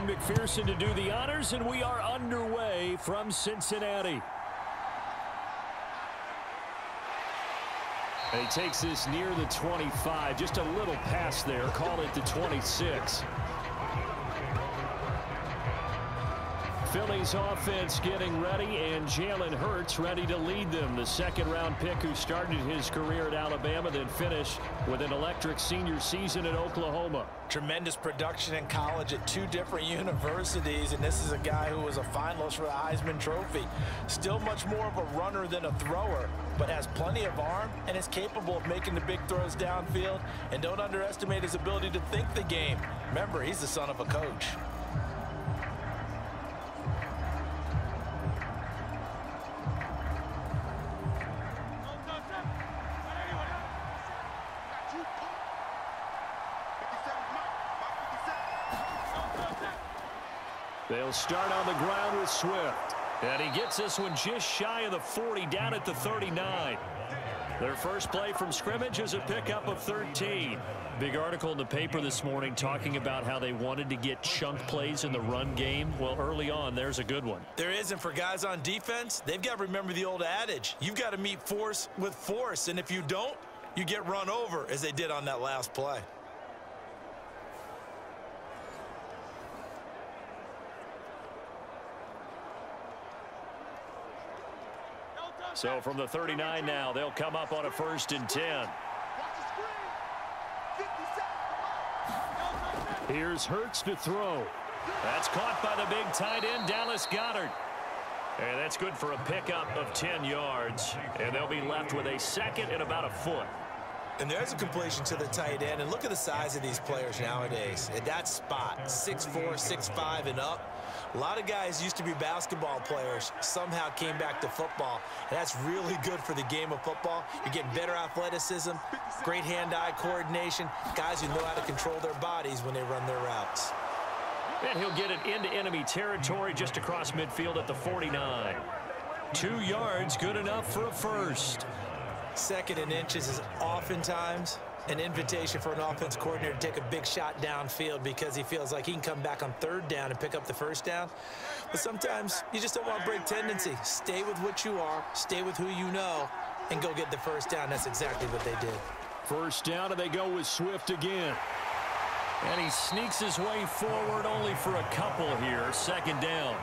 Evan McPherson to do the honors, and we are underway from Cincinnati. He takes this near the 25, just a little pass there, call it the 26. Phillies offense getting ready, and Jalen Hurts ready to lead them. The second-round pick who started his career at Alabama, then finished with an electric senior season at Oklahoma. Tremendous production in college at 2 different universities, and this is a guy who was a finalist for the Heisman Trophy. Still much more of a runner than a thrower, but has plenty of arm and is capable of making the big throws downfield. And don't underestimate his ability to think the game. Remember, he's the son of a coach. They'll start on the ground with Swift. And he gets this one just shy of the 40, down at the 39. Their first play from scrimmage is a pickup of 13. Big article in the paper this morning talking about how they wanted to get chunk plays in the run game. Well, early on, there's a good one. There isn't for guys on defense. They've got to remember the old adage. You've got to meet force with force, and if you don't, you get run over, as they did on that last play. So from the 39 now, they'll come up on a 1st and 10. Here's Hurts to throw. That's caught by the big tight end, Dallas Goedert. And that's good for a pickup of 10 yards. And they'll be left with a 2nd and about a foot. And there's a completion to the tight end. And look at the size of these players nowadays. At that spot, 6'4", 6'5", and up. A lot of guys used to be basketball players, somehow came back to football. And that's really good for the game of football. You're getting better athleticism, great hand-eye coordination, guys who know how to control their bodies when they run their routes. And he'll get it into enemy territory just across midfield at the 49. 2 yards, good enough for a first. 2nd and inches is oftentimes an invitation for an offense coordinator to take a big shot downfield because he feels like he can come back on 3rd down and pick up the 1st down. But sometimes you just don't want to break tendency. Stay with what you are, stay with who you know, and go get the 1st down. That's exactly what they did. 1st down, and they go with Swift again. And he sneaks his way forward only for a couple here. 2nd down.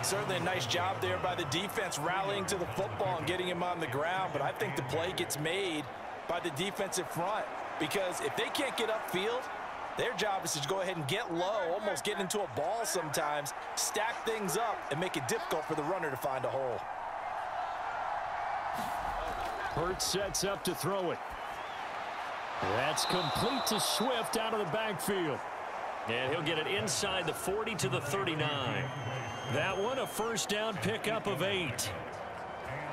Certainly a nice job there by the defense rallying to the football and getting him on the ground, but I think the play gets made by the defensive front, because if they can't get upfield, their job is to go ahead and get low, almost get into a ball sometimes, stack things up, and make it difficult for the runner to find a hole. Hurts sets up to throw it. That's complete to Swift out of the backfield. And he'll get it inside the 40 to the 39. That one, a 1st down pickup of 8.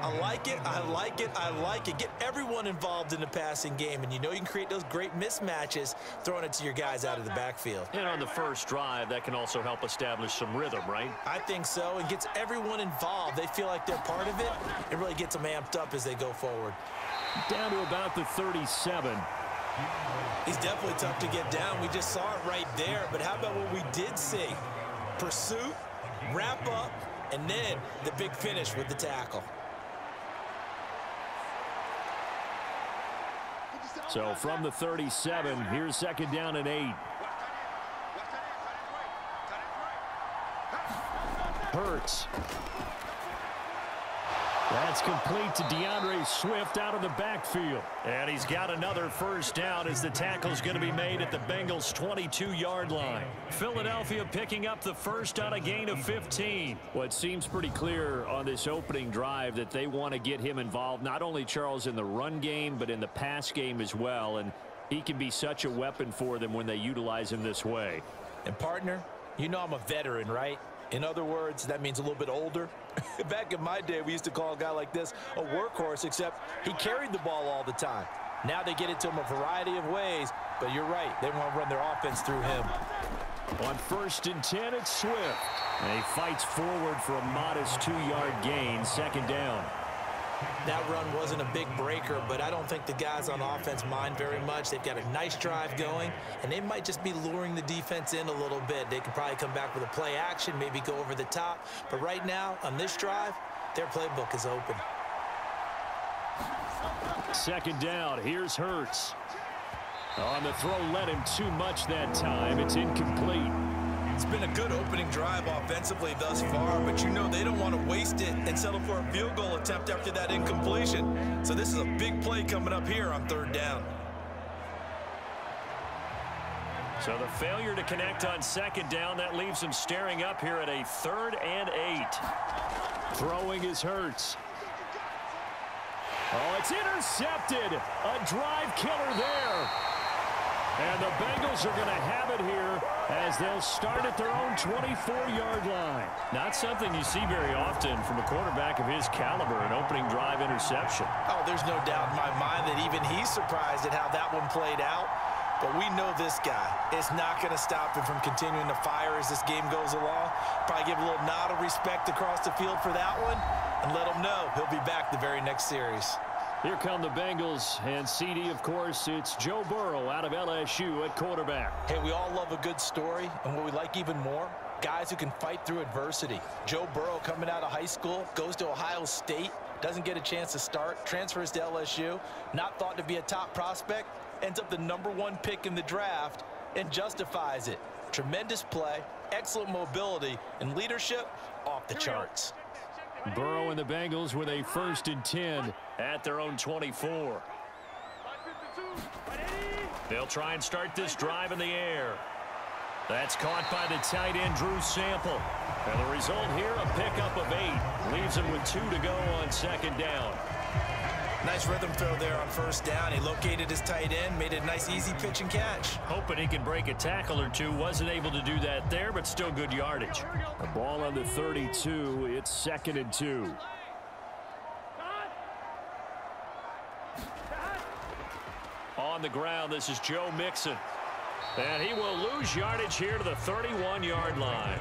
I like it, I like it, I like it. Get everyone involved in the passing game, and you know you can create those great mismatches throwing it to your guys out of the backfield. And on the first drive, that can also help establish some rhythm, right? I think so. It gets everyone involved. They feel like they're part of it. It really gets them amped up as they go forward. Down to about the 37. He's definitely tough to get down. We just saw it right there. But how about what we did see? Pursuit, wrap up, and then the big finish with the tackle. So from the 37, here's 2nd down and 8. Hurts. That's complete to DeAndre Swift out of the backfield. And he's got another 1st down as the tackle's going to be made at the Bengals' 22-yard line. Philadelphia picking up the 1st on a gain of 15. Well, it seems pretty clear on this opening drive that they want to get him involved, not only, Charles, in the run game, but in the pass game as well. And he can be such a weapon for them when they utilize him this way. And, partner, you know I'm a veteran, right? In other words, that means a little bit older. Back in my day, we used to call a guy like this a workhorse, except he carried the ball all the time. Now they get it to him a variety of ways, but you're right. They want to run their offense through him. On 1st and 10, it's Swift. And he fights forward for a modest 2-yard gain, 2nd down. That run wasn't a big breaker, but I don't think the guys on offense mind very much. They've got a nice drive going, and they might just be luring the defense in a little bit. They could probably come back with a play action, maybe go over the top. But right now, on this drive, their playbook is open. Second down, here's Hurts. On the throw, led him too much that time. It's incomplete. It's been a good opening drive offensively thus far, but you know they don't want to waste it and settle for a field goal attempt after that incompletion. So this is a big play coming up here on third down. So the failure to connect on second down, that leaves him staring up here at a 3rd and 8. Throwing is Hurts. Oh, it's intercepted. A drive killer there. And the Bengals are going to have it here as they'll start at their own 24-yard line. Not something you see very often from a quarterback of his caliber, an opening drive interception. Oh, there's no doubt in my mind that even he's surprised at how that one played out. But we know this guy is not going to stop him from continuing to fire as this game goes along. Probably give a little nod of respect across the field for that one and let him know he'll be back the very next series. Here come the Bengals, and CD, of course, it's Joe Burrow out of LSU at quarterback. Hey, we all love a good story, and what we like even more, guys who can fight through adversity. Joe Burrow coming out of high school, goes to Ohio State, doesn't get a chance to start, transfers to LSU, not thought to be a top prospect, ends up the #1 pick in the draft, and justifies it. Tremendous play, excellent mobility, and leadership off the charts. Burrow and the Bengals with a 1st and 10 at their own 24. They'll try and start this drive in the air. That's caught by the tight end, Drew Sample. And the result here, a pickup of 8. Leaves him with 2 to go on second down. Nice rhythm throw there on first down. He located his tight end, made it a nice easy pitch and catch. Hoping he can break a tackle or two. Wasn't able to do that there, but still good yardage. The ball on the 32. It's 2nd and 2. On the ground, this is Joe Mixon. And he will lose yardage here to the 31-yard line.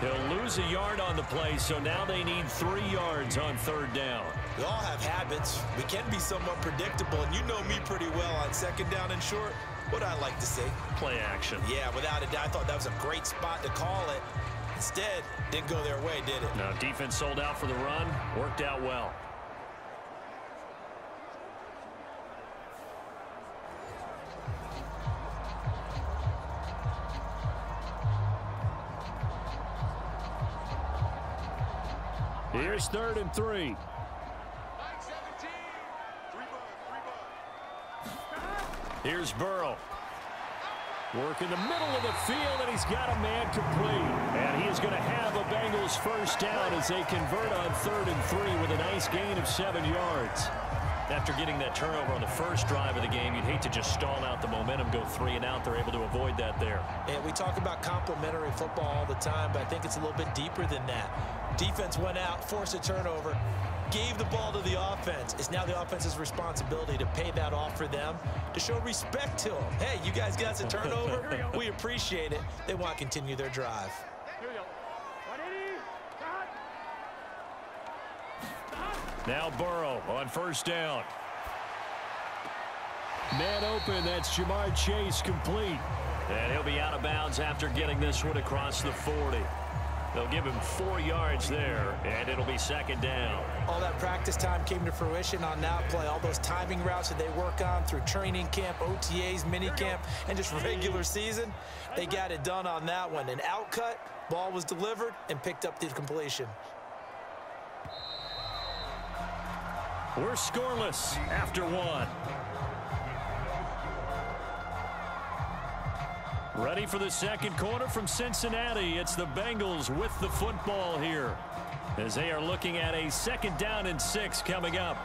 He'll lose a yard on the play, so now they need 3 yards on third down. We all have habits. We can be somewhat predictable, and you know me pretty well on second down and short. What I like to say? Play action. Yeah, without a doubt, I thought that was a great spot to call it. Instead, didn't go their way, did it? No, defense sold out for the run. Worked out well. Here's 3rd and 3. Here's Burrow. Work in the middle of the field, and he's got a man complete. And he is going to have a Bengals 1st down as they convert on 3rd and 3 with a nice gain of 7 yards. After getting that turnover on the first drive of the game, you'd hate to just stall out the momentum, go 3 and out. They're able to avoid that there. And we talk about complementary football all the time, but I think it's a little bit deeper than that. Defense went out, forced a turnover, gave the ball to the offense. It's now the offense's responsibility to pay that off for them, to show respect to them. Hey, you guys got a turnover? We appreciate it. They want to continue their drive. Now Burrow on 1st down. Man open, that's Jamar Chase complete. And he'll be out of bounds after getting this one across the 40. They'll give him 4 yards there, and it'll be 2nd down. All that practice time came to fruition on that play. All those timing routes that they work on through training camp, OTAs, minicamp, and just regular season, they got it done on that one. An outcut, ball was delivered, and picked up the completion. We're scoreless after 1. Ready for the second quarter from Cincinnati. It's the Bengals with the football here as they are looking at a 2nd down and 6 coming up.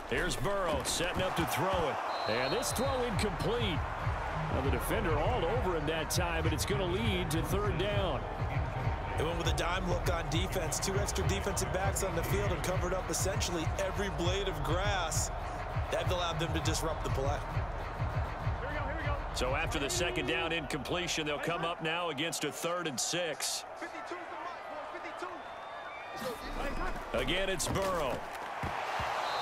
Here's Burrow setting up to throw it. And this throw incomplete. Now the defender all over him that time, but it's going to lead to 3rd down. They went with a dime look on defense. 2 extra defensive backs on the field and covered up essentially every blade of grass. That allowed them to disrupt the play. So after the second down incompletion, they'll come up now against a 3rd and 6. Again, it's Burrow.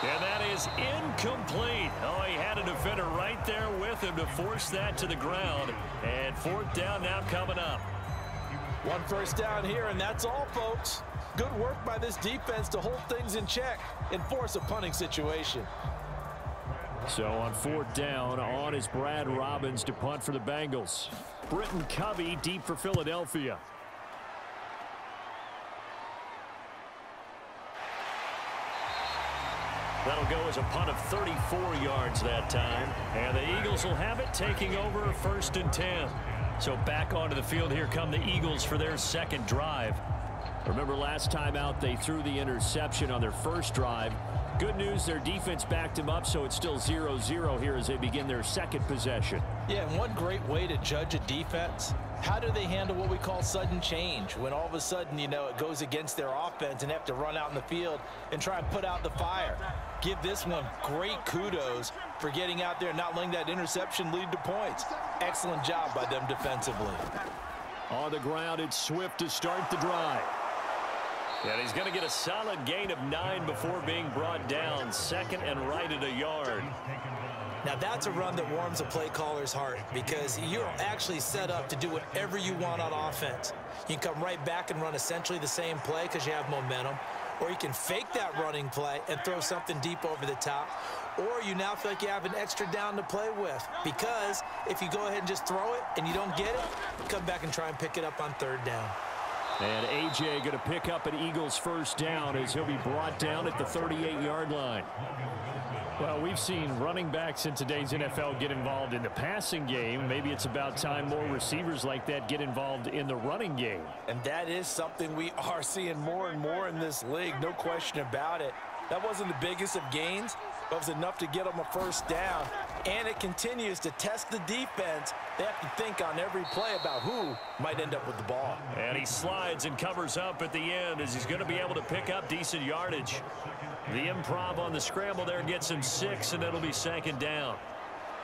And that is incomplete. Oh, he had a defender right there with him to force that to the ground. And 4th down now coming up. 1 first down here, and that's all, folks. Good work by this defense to hold things in check and force a punting situation. So on 4th down, on is Brad Robbins to punt for the Bengals. Britton Covey deep for Philadelphia. That'll go as a punt of 34 yards that time. And the Eagles will have it, taking over 1st and 10. So back onto the field, here come the Eagles for their 2nd drive. Remember last time out, they threw the interception on their 1st drive. Good news, their defense backed them up, so it's still 0-0 here as they begin their 2nd possession. Yeah, and one great way to judge a defense, how do they handle what we call sudden change? When all of a sudden, you know, it goes against their offense and they have to run out in the field and try and put out the fire. Give this one great kudos for getting out there and not letting that interception lead to points. Excellent job by them defensively. On the ground, it's Swift to start the drive. And he's going to get a solid gain of 9 before being brought down. 2nd and right at a yard. Now that's a run that warms a play caller's heart because you're actually set up to do whatever you want on offense. You can come right back and run essentially the same play because you have momentum, or you can fake that running play and throw something deep over the top, or you now feel like you have an extra down to play with because if you go ahead and just throw it and you don't get it, come back and try and pick it up on 3rd down. And A.J. going to pick up an Eagles 1st down as he'll be brought down at the 38-yard line. Well, we've seen running backs in today's NFL get involved in the passing game. Maybe it's about time more receivers like that get involved in the running game. And that is something we are seeing more and more in this league, no question about it. That wasn't the biggest of gains, but it was enough to get them a 1st down. And it continues to test the defense. They have to think on every play about who might end up with the ball. And he slides and covers up at the end as he's going to be able to pick up decent yardage. The improv on the scramble there gets him 6, and it'll be 2nd down.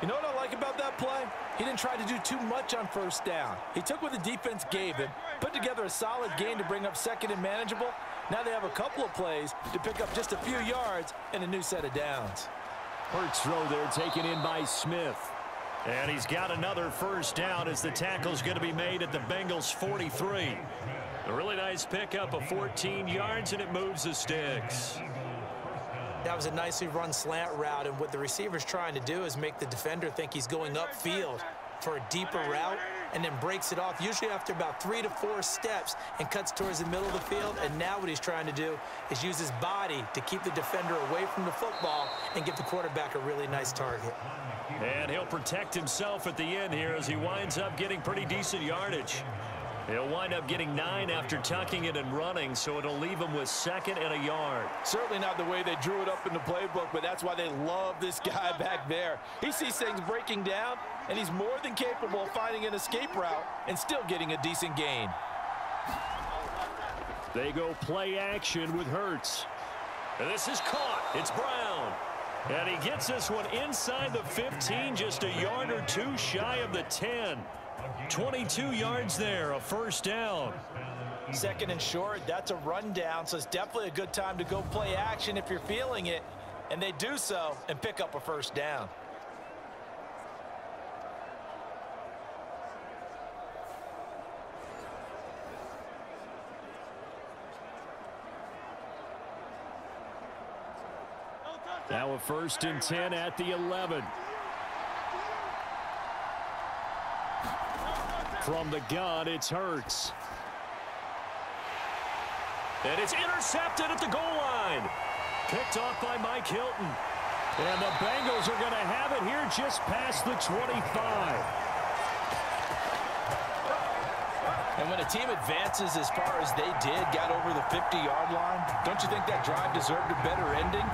You know what I like about that play? He didn't try to do too much on 1st down. He took what the defense gave him, put together a solid gain to bring up 2nd and manageable. Now they have a couple of plays to pick up just a few yards and a new set of downs. Hurts throw there taken in by Smith. And he's got another 1st down as the tackle's going to be made at the Bengals 43. A really nice pickup of 14 yards, and it moves the sticks. That was a nicely run slant route, and what the receiver's trying to do is make the defender think he's going upfield for a deeper route and then breaks it off, usually after about 3 to 4 steps, and cuts towards the middle of the field. And now what he's trying to do is use his body to keep the defender away from the football and give the quarterback a really nice target. And he'll protect himself at the end here as he winds up getting pretty decent yardage. He'll wind up getting 9 after tucking it and running, so it'll leave him with 2nd and a yard. Certainly not the way they drew it up in the playbook, but that's why they love this guy back there. He sees things breaking down, and he's more than capable of finding an escape route and still getting a decent gain. They go play action with Hurts. And this is caught. It's Brown. And he gets this one inside the 15, just a yard or 2 shy of the 10. 22 yards there, a 1st down. 2nd and short, that's a rundown, so it's definitely a good time to go play action if you're feeling it. And they do so and pick up a 1st down. Now a 1st and 10 at the 11. From the gun, it's Hurts. And it's intercepted at the goal line. Picked off by Mike Hilton. And the Bengals are going to have it here just past the 25. And when a team advances as far as they did, got over the 50-yard line, don't you think that drive deserved a better ending?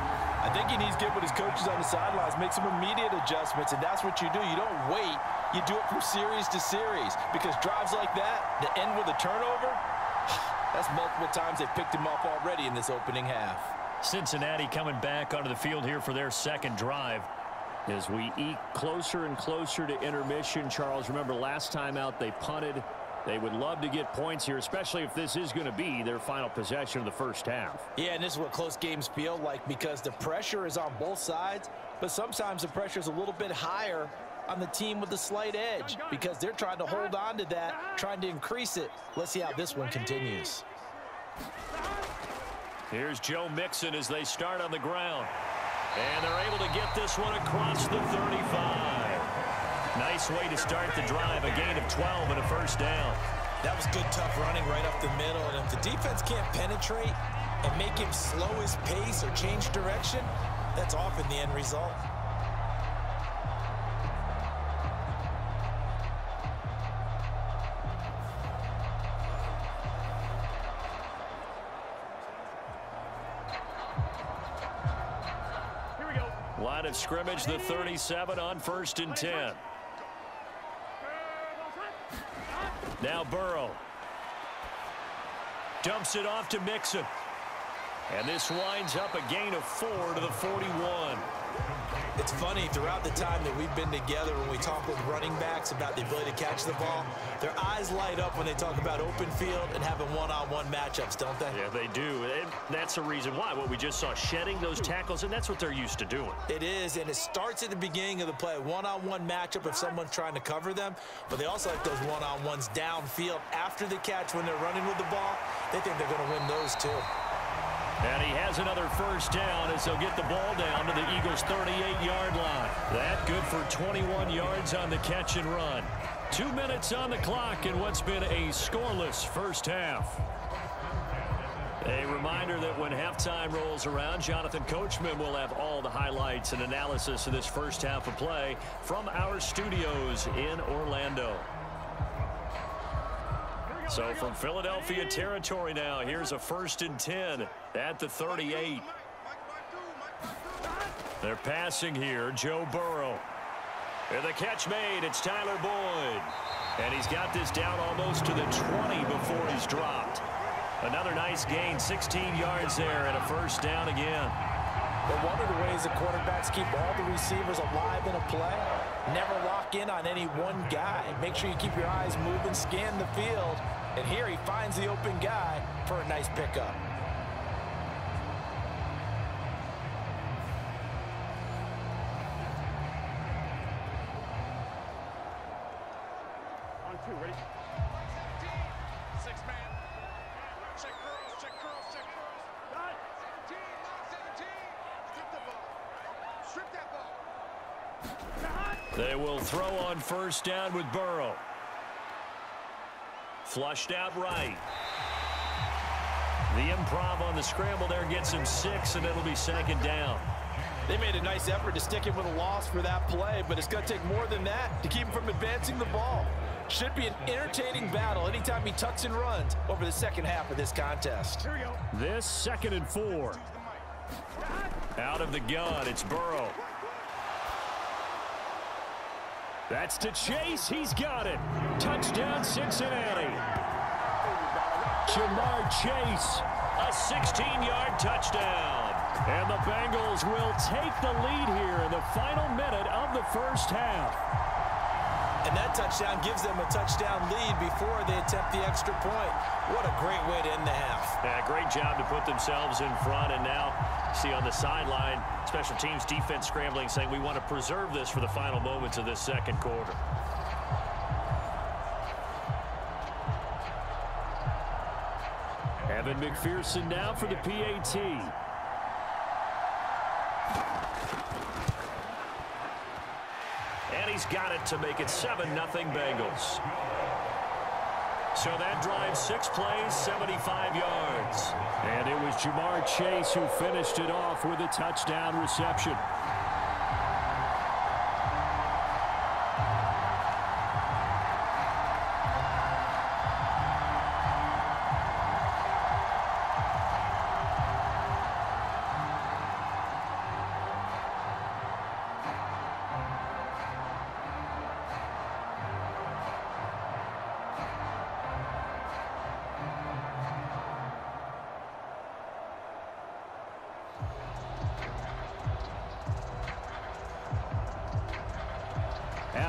I think he needs to get with his coaches on the sidelines, make some immediate adjustments, and that's what you do. You don't wait. You do it from series to series, because drives like that end with a turnover, That's multiple times they picked him up already in this opening half. Cincinnati coming back onto the field here for their second drive. As we eke closer and closer to intermission, Charles, remember last time out they punted. They would love to get points here, especially if this is going to be their final possession of the first half. Yeah, and this is what close games feel like because the pressure is on both sides, but sometimes the pressure is a little bit higher on the team with the slight edge because they're trying to hold on to that, trying to increase it. Let's see how this one continues. Here's Joe Mixon as they start on the ground. And they're able to get this one across the 35. Nice way to start the drive, a gain of 12 and a first down. That was good, tough running right up the middle. And if the defense can't penetrate and make him slow his pace or change direction, that's often the end result. Line of scrimmage, the 37 on 1st and 10. Now Burrow. Dumps it off to Mixon. And this winds up a gain of 4 to the 41. It's funny, throughout the time that we've been together, when we talk with running backs about the ability to catch the ball, their eyes light up when they talk about open field and having one-on-one matchups, don't they? Yeah, they do. And that's the reason why. What we just saw, shedding those tackles, and that's what they're used to doing. It is, and it starts at the beginning of the play. One-on-one matchup if someone's trying to cover them, but they also like those one-on-ones downfield after the catch when they're running with the ball. They think they're going to win those too. And he has another first down as they'll get the ball down to the Eagles' 38-yard line. That good for 21 yards on the catch and run. 2 minutes on the clock in what's been a scoreless first half. A reminder that when halftime rolls around, Jonathan Coachman will have all the highlights and analysis of this first half of play from our studios in Orlando. So from Philadelphia territory now, here's a 1st and 10 at the 38. They're passing here, Joe Burrow. And the catch made, it's Tyler Boyd. And he's got this down almost to the 20 before he's dropped. Another nice gain, 16 yards there and a first down again. But one of the ways the quarterbacks keep all the receivers alive in a play, never lock in on any one guy. Make sure you keep your eyes moving, scan the field. And here he finds the open guy for a nice pickup. On 2, ready? 6 man. Check curls, check curls, check curls. Done. 17, 17. Strip the ball. Strip that ball. They will throw on first down with Burrow. Flushed out right. The improv on the scramble there gets him 6, and it'll be 2nd down. They made a nice effort to stick him with a loss for that play, but it's going to take more than that to keep him from advancing the ball. Should be an entertaining battle anytime he tucks and runs over the second half of this contest. Here we go. This 2nd and 4. Out of the gun, it's Burrow. That's to Chase. He's got it. Touchdown, Cincinnati. Jamar Chase, a 16-yard touchdown. And the Bengals will take the lead here in the final minute of the first half. And that touchdown gives them a touchdown lead before they attempt the extra point. What a great way to end the half. Yeah, great job to put themselves in front. And now, see on the sideline, special teams defense scrambling, saying we want to preserve this for the final moments of this second quarter. Evan McPherson now for the PAT. And he's got it to make it 7-0 Bengals. So that drive, 6 plays, 75 yards. And it was Jamar Chase who finished it off with a touchdown reception.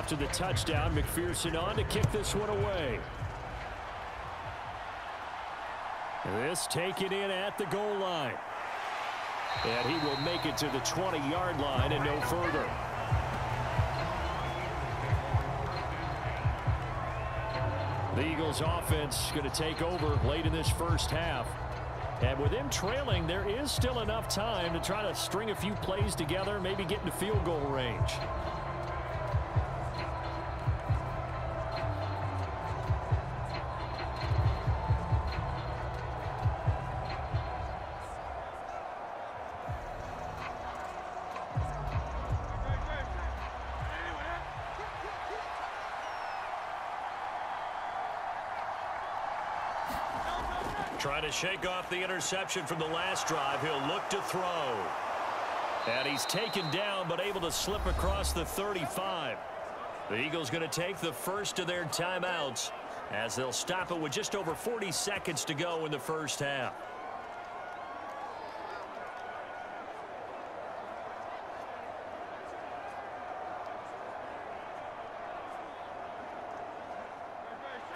after the touchdown. McPherson on to kick this one away. This taken in at the goal line. And he will make it to the 20-yard line and no further. The Eagles offense going to take over late in this first half. And with them trailing, there is still enough time to try to string a few plays together, maybe get into field goal range. Trying to shake off the interception from the last drive. He'll look to throw. And he's taken down but able to slip across the 35. The Eagles going to take the first of their timeouts as they'll stop it with just over 40 seconds to go in the first half.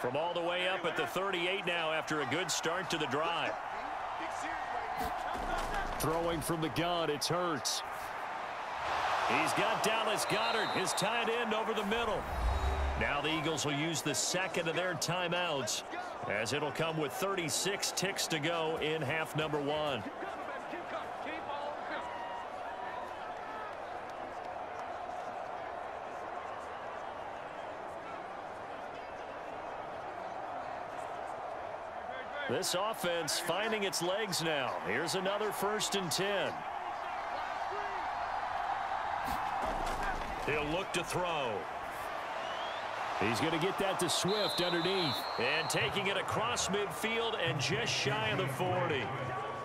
From all the way up at the 38 now after a good start to the drive. Throwing from the gun, it's Hurts. He's got Dallas Goedert, his tight end, over the middle. Now the Eagles will use the second of their timeouts as it'll come with 36 ticks to go in half number one. This offense finding its legs now. Here's another 1st and 10. He'll look to throw. He's going to get that to Swift underneath. And taking it across midfield and just shy of the 40.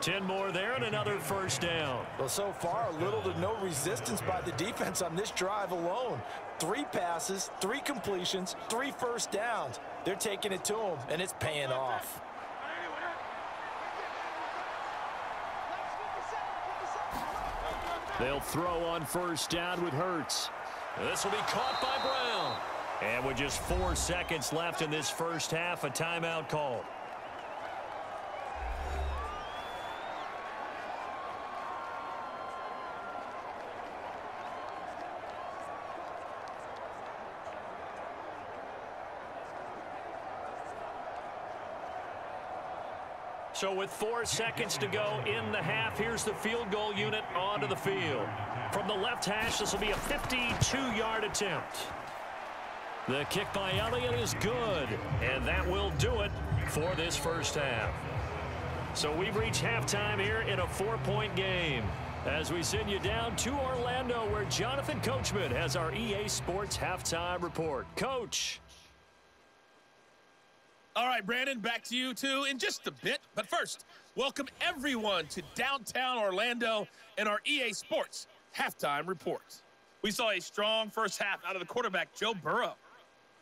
10 more there and another 1st down. Well, so far, little to no resistance by the defense on this drive alone. 3 passes, 3 completions, 3 first downs. They're taking it to him, and it's paying off. They'll throw on 1st down with Hurts. This will be caught by Brown. And with just 4 seconds left in this first half, a timeout called. So with 4 seconds to go in the half, here's the field goal unit onto the field. From the left hash, this will be a 52-yard attempt. The kick by Elliott is good, and that will do it for this first half. So we've reached halftime here in a 4-point game as we send you down to Orlando, where Jonathan Coachman has our EA Sports halftime report. Coach. All right, Brandon, back to you, too, in just a bit. But first, welcome everyone to downtown Orlando and our EA Sports halftime report. We saw a strong first half out of the quarterback, Joe Burrow.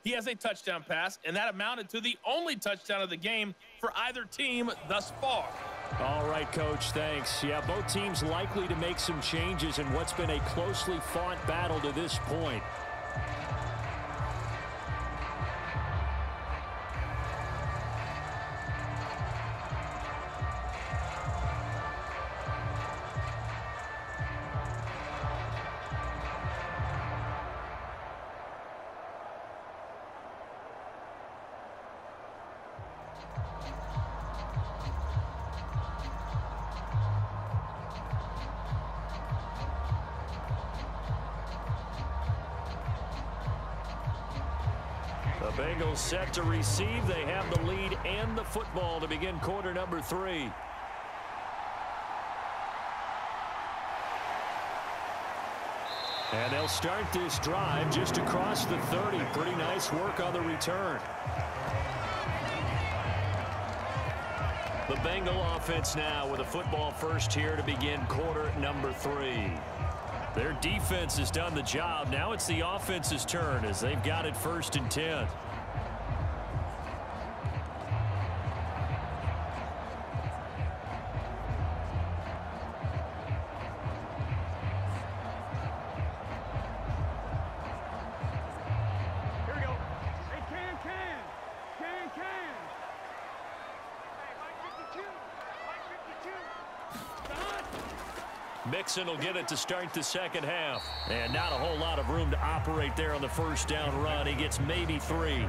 He has a touchdown pass, and that amounted to the only touchdown of the game for either team thus far. All right, Coach, thanks. Yeah, both teams likely to make some changes in what's been a closely fought battle to this point. The Bengals set to receive. They have the lead and the football to begin quarter number 3. And they'll start this drive just across the 30. Pretty nice work on the return. The Bengal offense now with a football first here to begin quarter number 3. Their defense has done the job. Now it's the offense's turn as they've got it 1st and 10. Mixon will get it to start the second half. And not a whole lot of room to operate there on the first down run. He gets maybe 3.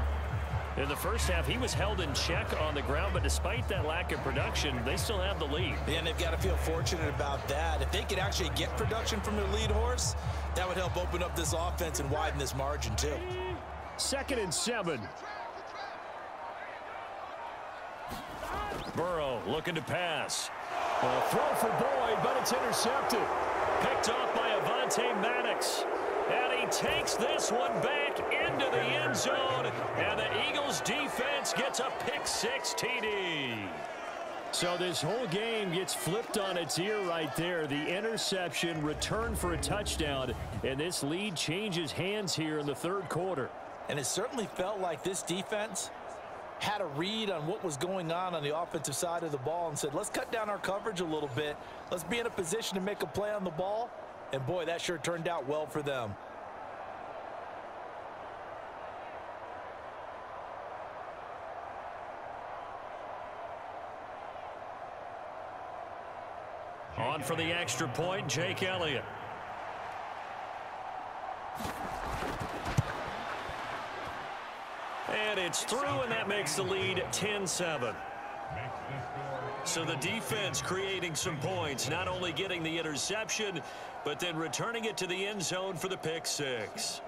In the first half, he was held in check on the ground, but despite that lack of production, they still have the lead. Yeah, and they've got to feel fortunate about that. If they could actually get production from their lead horse, that would help open up this offense and widen this margin too. 2nd and 7. Burrow looking to pass. A throw for Boyd, but it's intercepted. Picked off by Avonte Maddox. And he takes this one back into the end zone. And the Eagles defense gets a pick-6 TD. So this whole game gets flipped on its ear right there. The interception, return for a touchdown. And this lead changes hands here in the third quarter. And it certainly felt like this defense had a read on what was going on the offensive side of the ball and said, let's cut down our coverage a little bit. Let's be in a position to make a play on the ball. And, boy, that sure turned out well for them. On for the extra point, Jake Elliott. And it's through, and that makes the lead 10-7. So the defense creating some points, not only getting the interception, but then returning it to the end zone for the pick-6.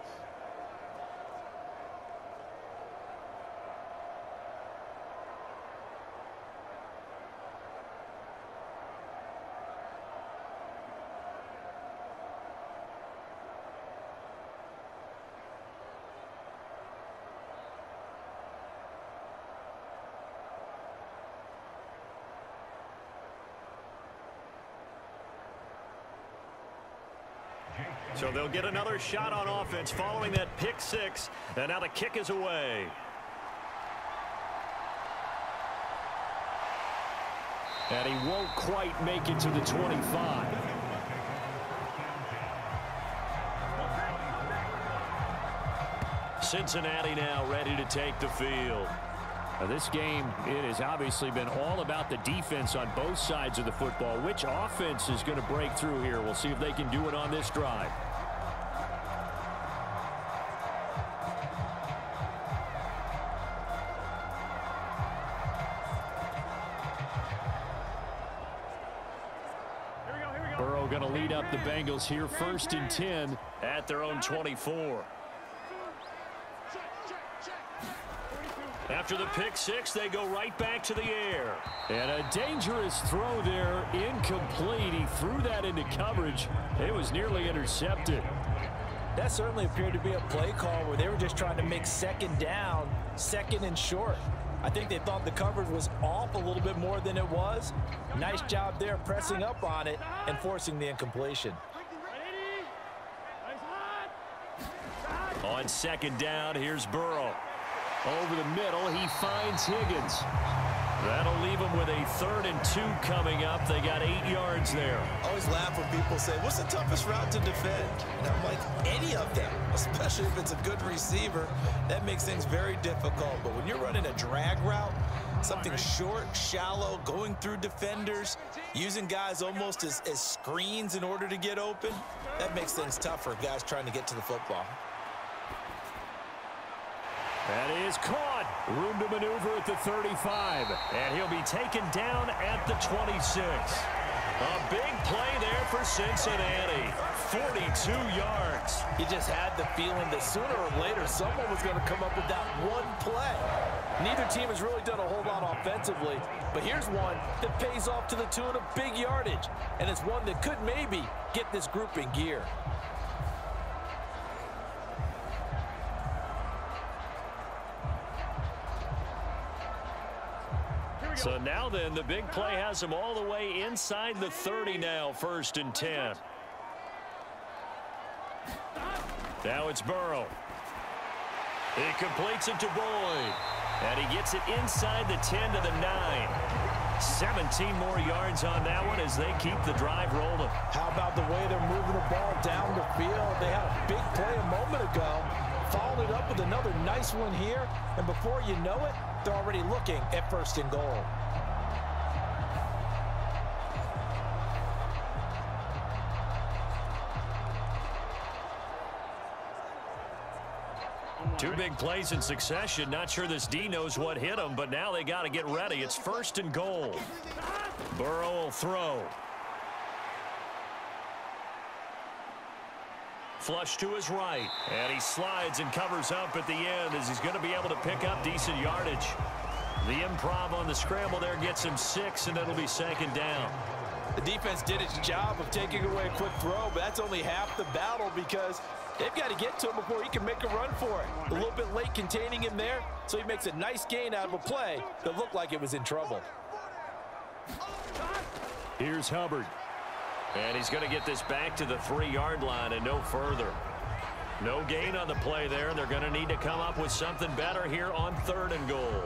So they'll get another shot on offense following that pick-6, and now the kick is away. And he won't quite make it to the 25. Cincinnati now ready to take the field. Now this game, it has obviously been all about the defense on both sides of the football. Which offense is going to break through here? We'll see if they can do it on this drive. Burrow going to lead up the Bengals here, 1st and 10 at their own 24. After the pick-6, they go right back to the air. And a dangerous throw there, incomplete. He threw that into coverage. It was nearly intercepted. That certainly appeared to be a play call where they were just trying to make 2nd down, 2nd and short. I think they thought the coverage was off a little bit more than it was. Nice job there pressing up on it and forcing the incompletion. On 2nd down, here's Burrow. Over the middle, he finds Higgins. That'll leave him with a 3rd and 2 coming up. They got 8 yards there. I always laugh when people say, what's the toughest route to defend? And I'm like, any of them, especially if it's a good receiver. That makes things very difficult. But when you're running a drag route, something short, shallow, going through defenders, using guys almost as screens in order to get open, that makes things tough for guys trying to get to the football. That is caught. Room to maneuver at the 35. And he'll be taken down at the 26. A big play there for Cincinnati. 42 yards. You just had the feeling that sooner or later someone was going to come up with that one play. Neither team has really done a whole lot offensively, but here's one that pays off to the tune of big yardage, and it's one that could maybe get this group in gear. So now then, the big play has him all the way inside the 30 now, 1st and 10. Now it's Burrow. He completes it to Boyd. And he gets it inside the 10 to the 9. 17 more yards on that one as they keep the drive rolling. How about the way they're moving the ball down the field? They had a big play a moment ago. Followed it up with another nice one here. And before you know it, they're already looking at 1st and goal. Two big plays in succession. Not sure this D knows what hit him, but now they got to get ready. It's 1st and goal. Burrow will throw. Flush to his right. And he slides and covers up at the end as he's going to be able to pick up decent yardage. The improv on the scramble there gets him 6, and it'll be 2nd down. The defense did its job of taking away a quick throw, but that's only half the battle because they've got to get to him before he can make a run for it. A little bit late containing him there, so he makes a nice gain out of a play that looked like it was in trouble. Here's Hubbard. And he's going to get this back to the 3-yard line and no further. No gain on the play there, and they're going to need to come up with something better here on 3rd and goal.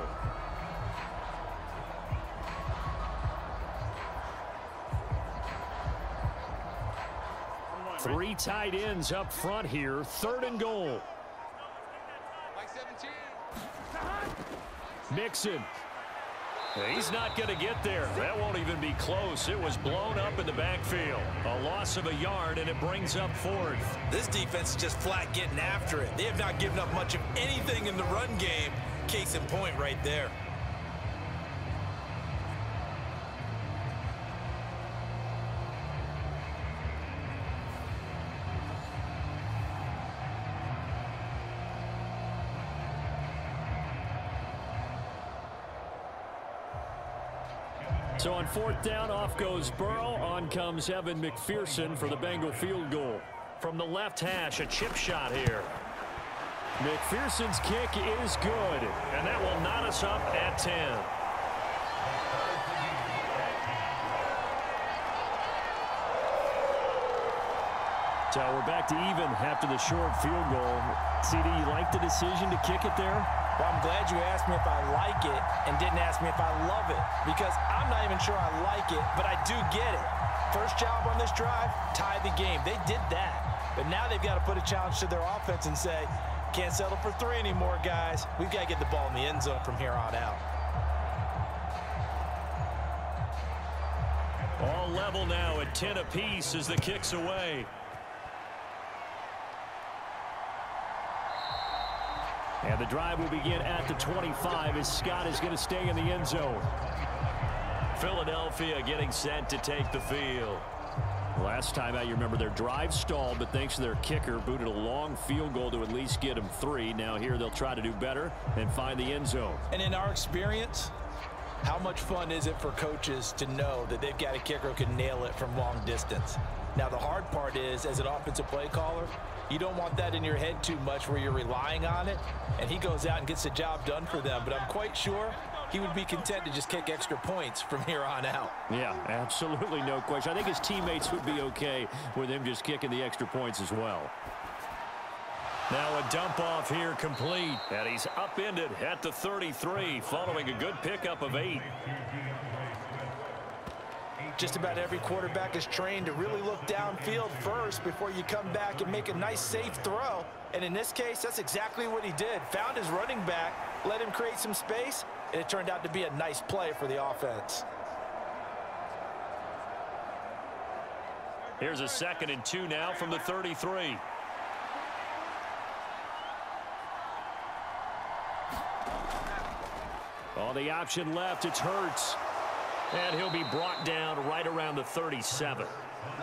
Three tight ends up front here. 3rd and goal. Like 17. Mixon. He's not going to get there. That won't even be close. It was blown up in the backfield. A loss of a yard, and it brings up 4th. This defense is just flat getting after it. They have not given up much of anything in the run game. Case in point right there. So on 4th down, off goes Burrow. On comes Evan McPherson for the Bengal field goal. From the left hash, a chip shot here. McPherson's kick is good, and that will knot us up at 10. So we're back to even after the short field goal. CD, you like the decision to kick it there? Well, I'm glad you asked me if I like it and didn't ask me if I love it, because I'm not even sure I like it, but I do get it. First job on this drive, tie the game. They did that, but now they've got to put a challenge to their offense and say, can't settle for 3 anymore, guys. We've got to get the ball in the end zone from here on out. All level now at 10 apiece as the kick's away. And the drive will begin at the 25 as Scott is going to stay in the end zone. Philadelphia getting set to take the field. Last time out, you remember their drive stalled, but thanks to their kicker, booted a long field goal to at least get them 3. Now here they'll try to do better and find the end zone. And in our experience, how much fun is it for coaches to know that they've got a kicker who can nail it from long distance? Now, the hard part is, as an offensive play caller, you don't want that in your head too much where you're relying on it, and he goes out and gets the job done for them. But I'm quite sure he would be content to just kick extra points from here on out. Yeah, absolutely no question. I think his teammates would be okay with him just kicking the extra points as well. Now a dump off here complete, and he's upended at the 33 following a good pickup of 8. Just about every quarterback is trained to really look downfield first before you come back and make a nice safe throw. And in this case, that's exactly what he did. Found his running back, let him create some space, and it turned out to be a nice play for the offense. Here's a 2nd and 2 now from the 33. On the option left, it's Hurts. And he'll be brought down right around the 37.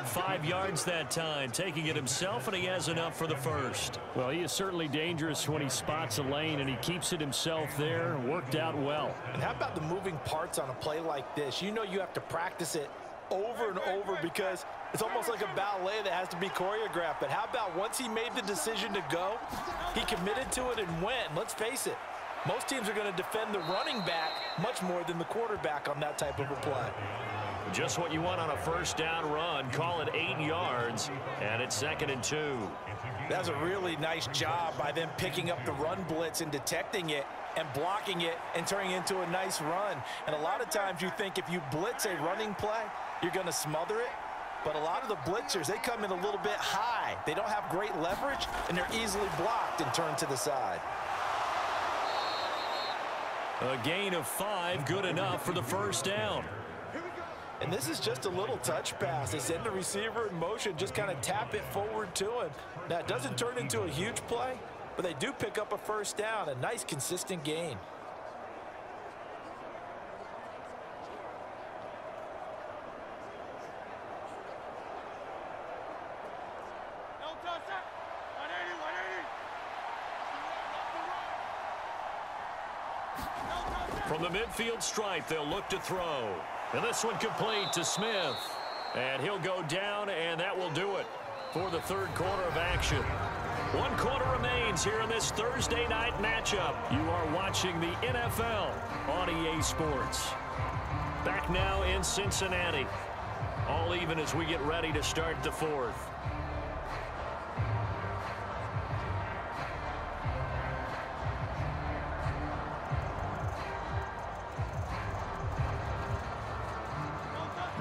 5 yards that time, taking it himself, and he has enough for the first. Well, he is certainly dangerous when he spots a lane, and he keeps it himself there. Worked out well. And how about the moving parts on a play like this? You know you have to practice it over and over because it's almost like a ballet that has to be choreographed. But how about once he made the decision to go, he committed to it and went. Let's face it. Most teams are going to defend the running back much more than the quarterback on that type of a play. Just what you want on a first down run. Call it 8 yards, and it's 2nd and 2. That's a really nice job by them picking up the run blitz and detecting it and blocking it and turning it into a nice run. And a lot of times you think if you blitz a running play, you're going to smother it. But a lot of the blitzers, they come in a little bit high. They don't have great leverage, and they're easily blocked and turned to the side. A gain of 5, good enough for the first down. And this is just a little touch pass. They send the receiver in motion, just kind of tap it forward to him. Now, it doesn't turn into a huge play, but they do pick up a first down. A nice, consistent gain. From the midfield stripe, they'll look to throw. And this one complete to Smith. And he'll go down, and that will do it for the third quarter of action. 1 quarter remains here in this Thursday night matchup. You are watching the NFL on EA Sports. Back now in Cincinnati. All even as we get ready to start the fourth.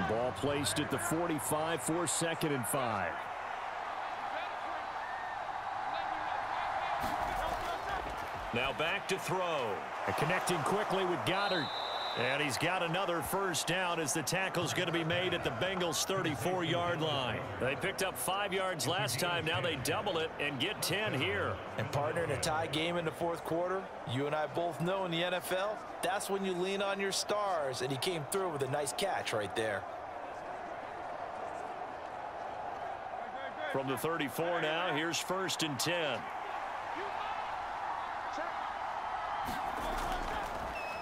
Ball placed at the 45 for 2nd and 5. Now back to throw. And connecting quickly with Goddard. And he's got another first down as the tackle's going to be made at the Bengals' 34-yard line. They picked up 5 yards last time. Now they double it and get 10 here. And partner, in a tie game in the fourth quarter, you and I both know in the NFL, that's when you lean on your stars. And he came through with a nice catch right there. From the 34 now, here's 1st and 10.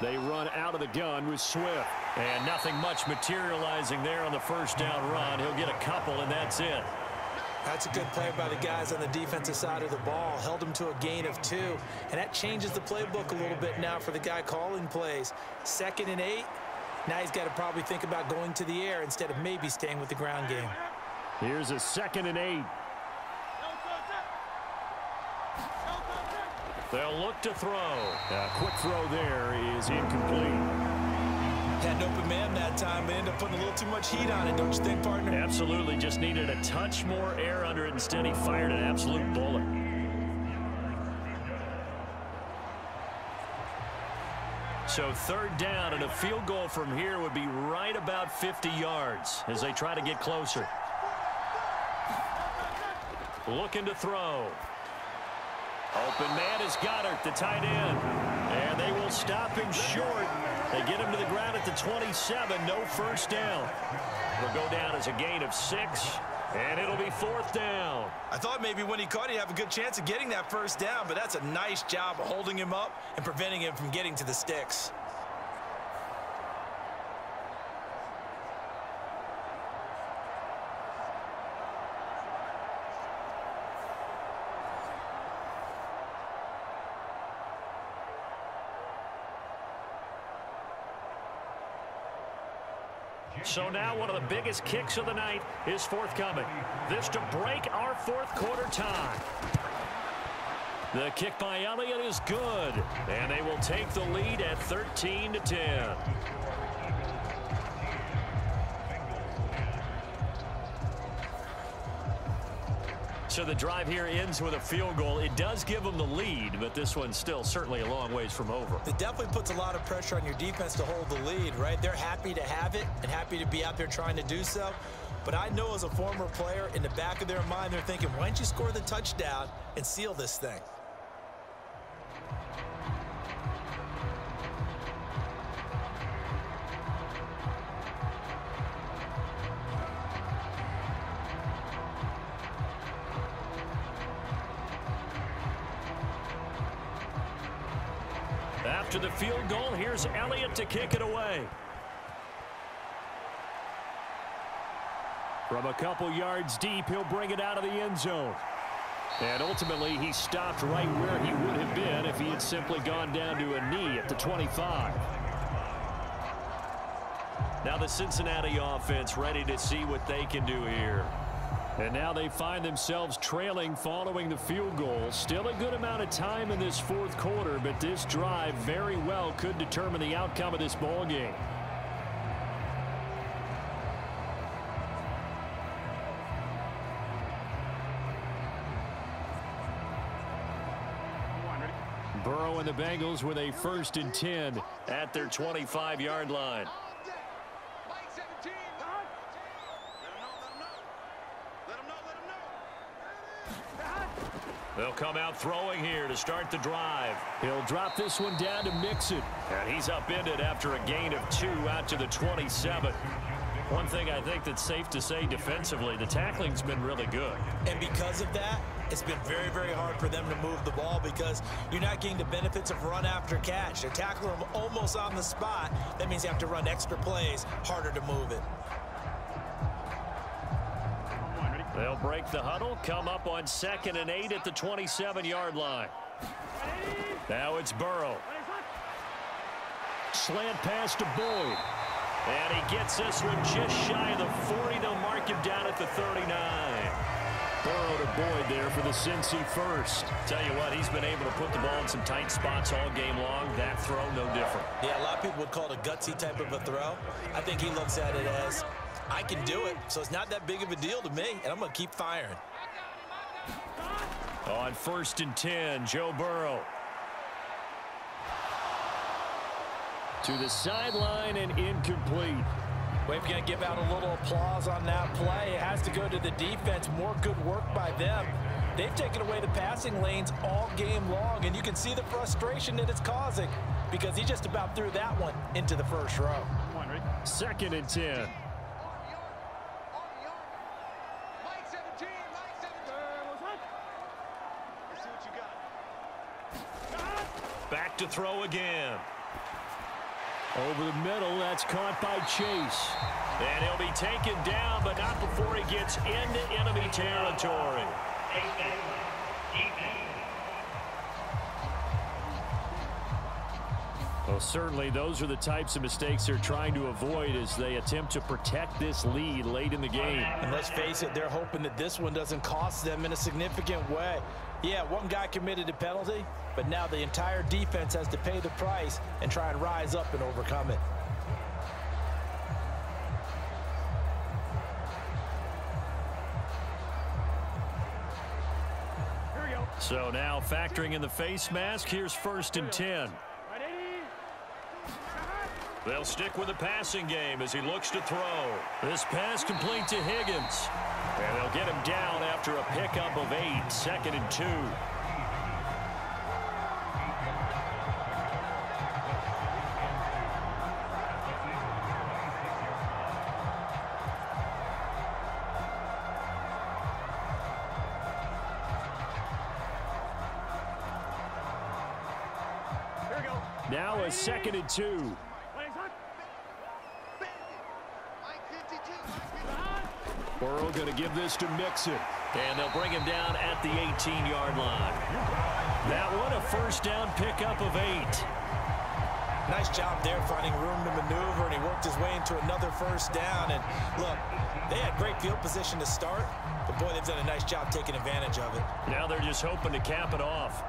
They run out of the gun with Swift. And nothing much materializing there on the first down run. He'll get a couple, and that's it. That's a good play by the guys on the defensive side of the ball. Held him to a gain of 2. And that changes the playbook a little bit now for the guy calling plays. 2nd and 8. Now he's got to probably think about going to the air instead of maybe staying with the ground game. Here's a 2nd and 8. They'll look to throw. A quick throw there is incomplete. Had an open man that time, but ended up putting a little too much heat on it, don't you think, partner? Absolutely. Just needed a touch more air under it. Instead, he fired an absolute bullet. So 3rd down, and a field goal from here would be right about 50 yards as they try to get closer. Looking to throw. Open man is Goddard, the tight end. And they will stop him short. They get him to the ground at the 27. No first down. It'll go down as a gain of 6. And it'll be 4th down. I thought maybe when he caught, he'd have a good chance of getting that first down, but that's a nice job of holding him up and preventing him from getting to the sticks. So now one of the biggest kicks of the night is forthcoming. This to break our fourth quarter tie. The kick by Elliott is good, and they will take the lead at 13-10. So the drive here ends with a field goal. It does give them the lead, but this one's still certainly a long ways from over. It definitely puts a lot of pressure on your defense to hold the lead, right? They're happy to have it and happy to be out there trying to do so. But I know as a former player, in the back of their mind, they're thinking, why don't you score the touchdown and seal this thing? After the field goal, here's Elliott to kick it away. From a couple yards deep, he'll bring it out of the end zone. And ultimately, he stopped right where he would have been if he had simply gone down to a knee at the 25. Now the Cincinnati offense ready to see what they can do here. And now they find themselves trailing following the field goal. Still a good amount of time in this fourth quarter, but this drive very well could determine the outcome of this ball game. Burrow and the Bengals with a 1st and 10 at their 25-yard line. They'll come out throwing here to start the drive. He'll drop this one down to Mixon. And he's upended after a gain of 2 out to the 27. One thing I think that's safe to say defensively, the tackling's been really good. And because of that, it's been very, very hard for them to move the ball because you're not getting the benefits of run after catch. They're tackling them almost on the spot. That means you have to run extra plays, harder to move it. They'll break the huddle, come up on 2nd and 8 at the 27-yard line. Now it's Burrow. Slant pass to Boyd. And he gets this one just shy of the 40. They'll mark him down at the 39. Burrow to Boyd there for the Cincy first. Tell you what, he's been able to put the ball in some tight spots all game long. That throw, no different. Yeah, a lot of people would call it a gutsy type of a throw. I think he looks at it as, I can do it, so it's not that big of a deal to me, and I'm going to keep firing. On 1st and 10, Joe Burrow. To the sideline and incomplete. We're going to give out a little applause on that play. It has to go to the defense. More good work by them. They've taken away the passing lanes all game long, and you can see the frustration that it's causing because he just about threw that one into the first row. 2nd and 10. Back to throw again. Over the middle, that's caught by Chase. And he'll be taken down, but not before he gets into enemy territory. Well, certainly those are the types of mistakes they're trying to avoid as they attempt to protect this lead late in the game. And let's face it, they're hoping that this one doesn't cost them in a significant way. Yeah, one guy committed a penalty, but now the entire defense has to pay the price and try and rise up and overcome it. So now factoring in the face mask, here's 1st and 10. They'll stick with the passing game as he looks to throw. This pass complete to Higgins. And they'll get him down after a pickup of 8, 2nd and 2. Now a 2nd and 2. Burrow going to give this to Mixon. And they'll bring him down at the 18-yard line. That one, a 1st down pickup of 8. Nice job there finding room to maneuver, and he worked his way into another 1st down. And look, they had great field position to start, but boy, they've done a nice job taking advantage of it. Now they're just hoping to cap it off.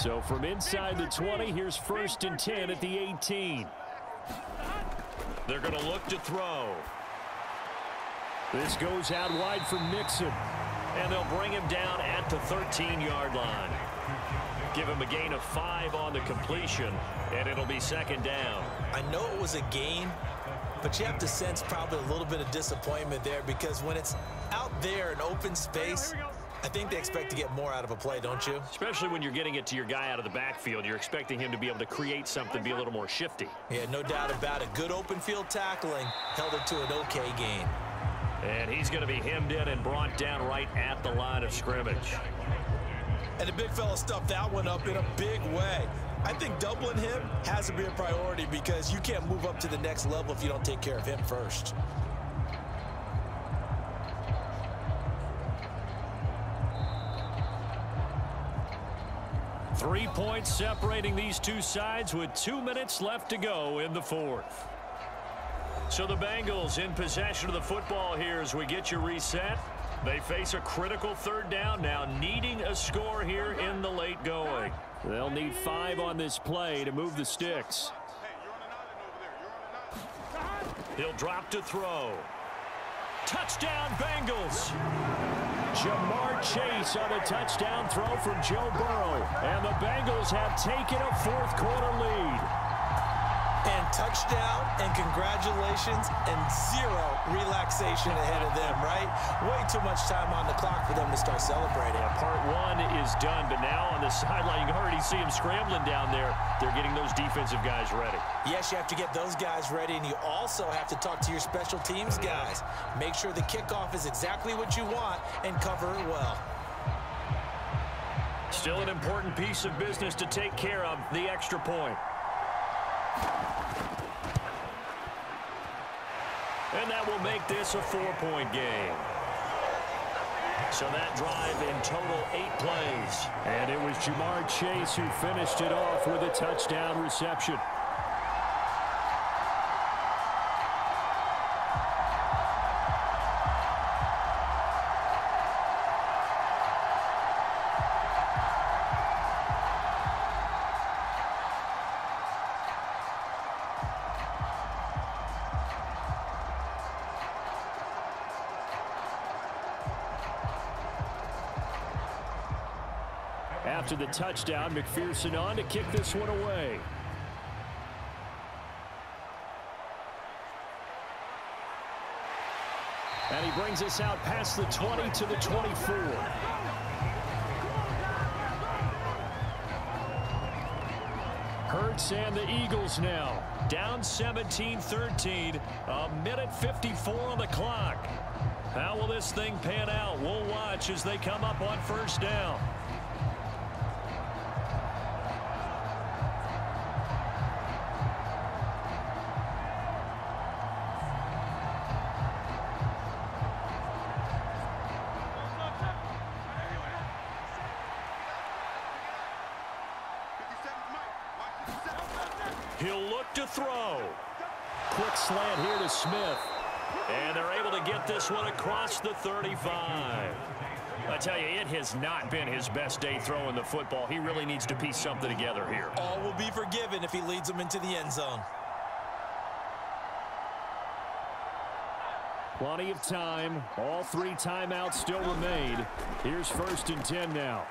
So from inside the 20, here's 1st and 10 at the 18. They're going to look to throw. This goes out wide for Mixon. And they'll bring him down at the 13-yard line. Give him a gain of 5 on the completion, and it'll be 2nd down. I know it was a gain, but you have to sense probably a little bit of disappointment there because when it's out there in open space, I think they expect to get more out of a play, don't you? Especially when you're getting it to your guy out of the backfield. You're expecting him to be able to create something, be a little more shifty. Yeah, no doubt about it. Good open field tackling held it to an okay gain. And he's going to be hemmed in and brought down right at the line of scrimmage. And the big fella stuffed that one up in a big way. I think doubling him has to be a priority because you can't move up to the next level if you don't take care of him first. Three points separating these two sides with 2 minutes left to go in the 4th. So the Bengals in possession of the football here as we get you reset. They face a critical 3rd down now, needing a score here in the late going. They'll need 5 on this play to move the sticks. He'll drop to throw. Touchdown Bengals! Jamar Chase on a touchdown throw from Joe Burrow. And the Bengals have taken a 4th quarter lead. And touchdown, and congratulations, and zero relaxation ahead of them, right? Way too much time on the clock for them to start celebrating. Yeah, part one is done, but now on the sideline, you already see them scrambling down there. They're getting those defensive guys ready. Yes, you have to get those guys ready, and you also have to talk to your special teams guys. Make sure the kickoff is exactly what you want and cover it well. Still an important piece of business to take care of, the extra point. And that will make this a 4-point game. So that drive in total 8 plays. And it was Jamar Chase who finished it off with a touchdown reception. After the touchdown, McPherson on to kick this one away. And he brings us out past the 20 to the 24. Hurts and the Eagles now down 17-13, a minute 54 on the clock. How will this thing pan out? We'll watch as they come up on first down. He'll look to throw. Quick slant here to Smith. And they're able to get this one across the 35. I tell you, it has not been his best day throwing the football. He really needs to piece something together here. All will be forgiven if he leads them into the end zone. Plenty of time. All 3 timeouts still remain. Here's 1st and 10 now.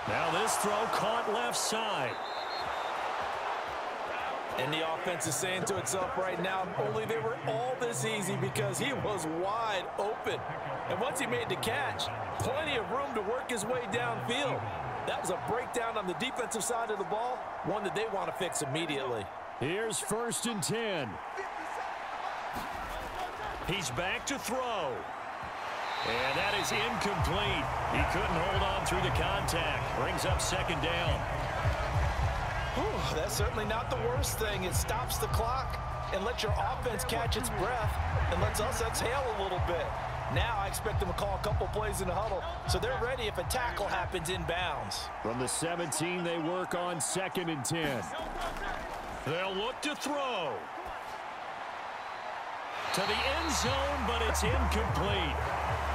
Now this throw caught left side. And the offense is saying to itself right now, only they were all this easy because he was wide open. And once he made the catch, plenty of room to work his way downfield. That was a breakdown on the defensive side of the ball, one that they want to fix immediately. Here's 1st and 10. He's back to throw. And that is incomplete. He couldn't hold on through the contact. Brings up 2nd down. Whew, that's certainly not the worst thing. It stops the clock and lets your offense catch its breath and lets us exhale a little bit. Now I expect them to call a couple plays in the huddle so they're ready if a tackle happens inbounds. From the 17, they work on 2nd and 10. They'll look to throw. To the end zone, but it's incomplete.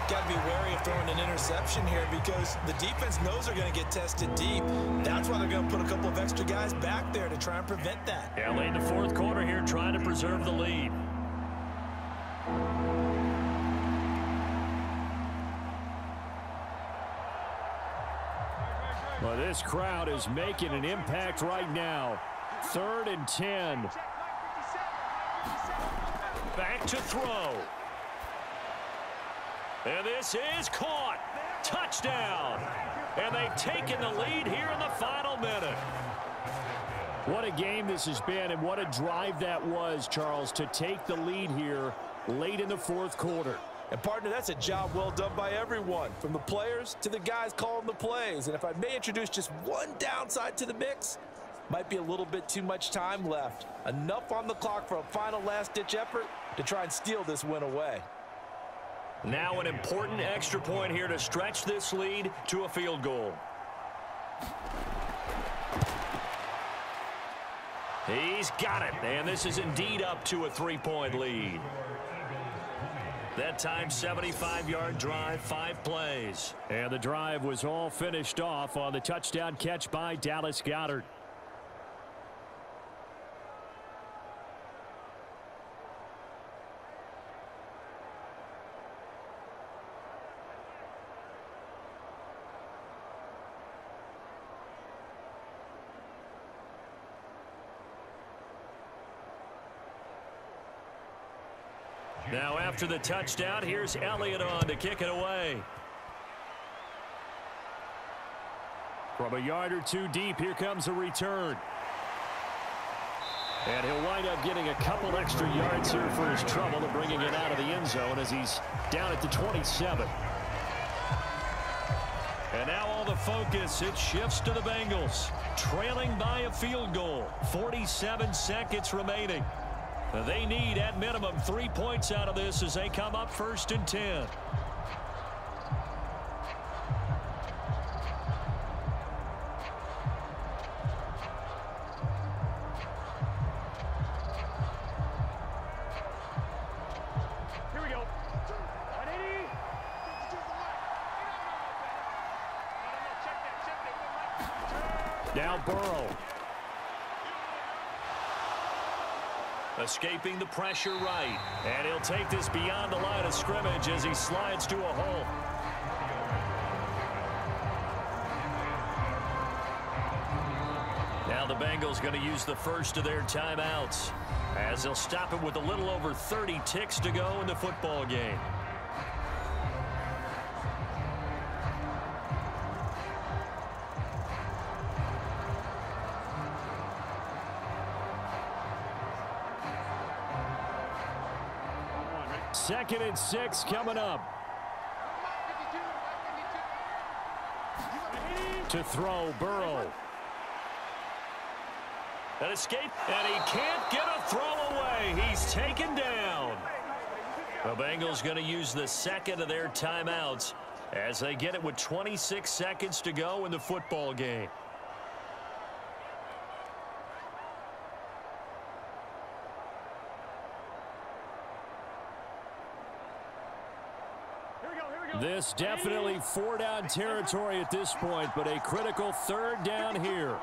Got to be wary of throwing an interception here because the defense knows they're going to get tested deep. That's why they're going to put a couple of extra guys back there to try and prevent that. Yeah, late in the 4th quarter here, trying to preserve the lead. Well, this crowd is making an impact right now. 3rd and 10. Back to throw. And this is caught. Touchdown. And they've taken the lead here in the final minute. What a game this has been, and what a drive that was, Charles, to take the lead here late in the 4th quarter. And, partner, that's a job well done by everyone, from the players to the guys calling the plays. And if I may introduce just one downside to the mix, might be a little bit too much time left. Enough on the clock for a final last-ditch effort to try and steal this win away. Now an important extra point here to stretch this lead to a field goal. He's got it, and this is indeed up to a 3-point lead. That time, 75-yard drive, 5 plays. And the drive was all finished off on the touchdown catch by Dallas Goedert. Now after the touchdown, here's Elliott on to kick it away. From a yard or two deep, here comes a return. And he'll wind up getting a couple extra yards here for his trouble of bringing it out of the end zone as he's down at the 27. And now all the focus, it shifts to the Bengals, trailing by a field goal. 47 seconds remaining. They need, at minimum, 3 points out of this as they come up 1st and 10. Now Burrow. Escaping the pressure right. And he'll take this beyond the line of scrimmage as he slides to a hole. Now the Bengals going to use the first of their timeouts as they'll stop it with a little over 30 ticks to go in the football game. Second and 6 coming up. To throw, Burrow. An escape, and he can't get a throw away. He's taken down. The Bengals going to use the second of their timeouts as they get it with 26 seconds to go in the football game. This definitely 4-down territory at this point, but a critical 3rd down here.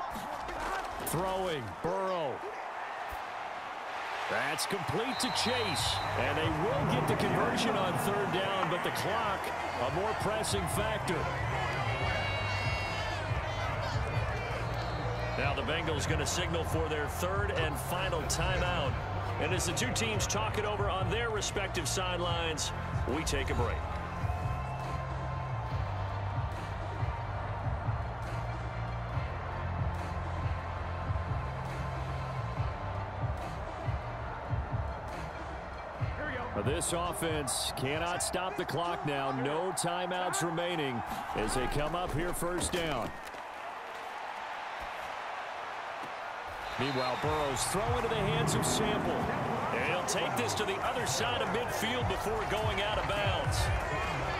Throwing, Burrow. That's complete to Chase, and they will get the conversion on 3rd down, but the clock a more pressing factor. Now the Bengals going to signal for their 3rd and final timeout. And as the two teams talk it over on their respective sidelines, we take a break. This offense cannot stop the clock now. No timeouts remaining as they come up here 1st down. Meanwhile, Burrow's throw into the hands of Sample. And he'll take this to the other side of midfield before going out of bounds.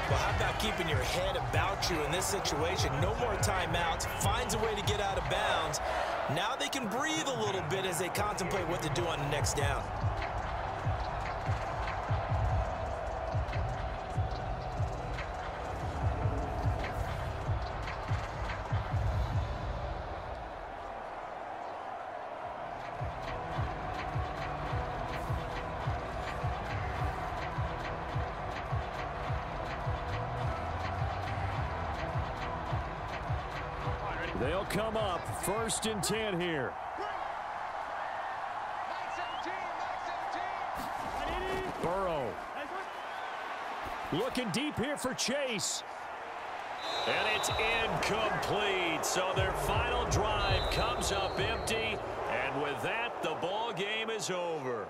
Well, how about keeping your head about you in this situation? No more timeouts. Finds a way to get out of bounds. Now they can breathe a little bit as they contemplate what to do on the next down. They'll come up 1st and 10 here. Burrow. Looking deep here for Chase. And it's incomplete. So their final drive comes up empty. And with that, the ball game is over.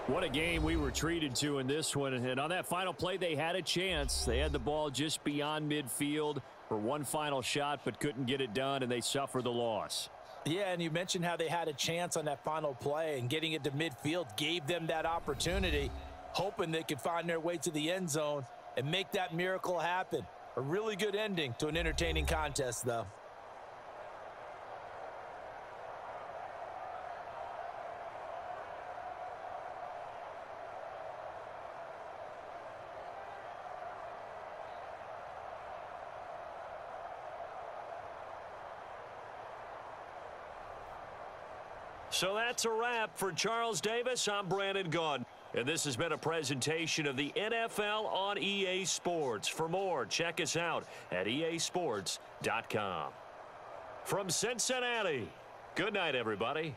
What a game we were treated to in this one. And on that final play, they had a chance. They had the ball just beyond midfield for one final shot, but couldn't get it done, and they suffer the loss. Yeah, and you mentioned how they had a chance on that final play, and getting it to midfield gave them that opportunity, hoping they could find their way to the end zone and make that miracle happen. A really good ending to an entertaining contest, though. So that's a wrap for Charles Davis. I'm Brandon Gaudin. And this has been a presentation of the NFL on EA Sports. For more, check us out at easports.com. From Cincinnati, good night, everybody.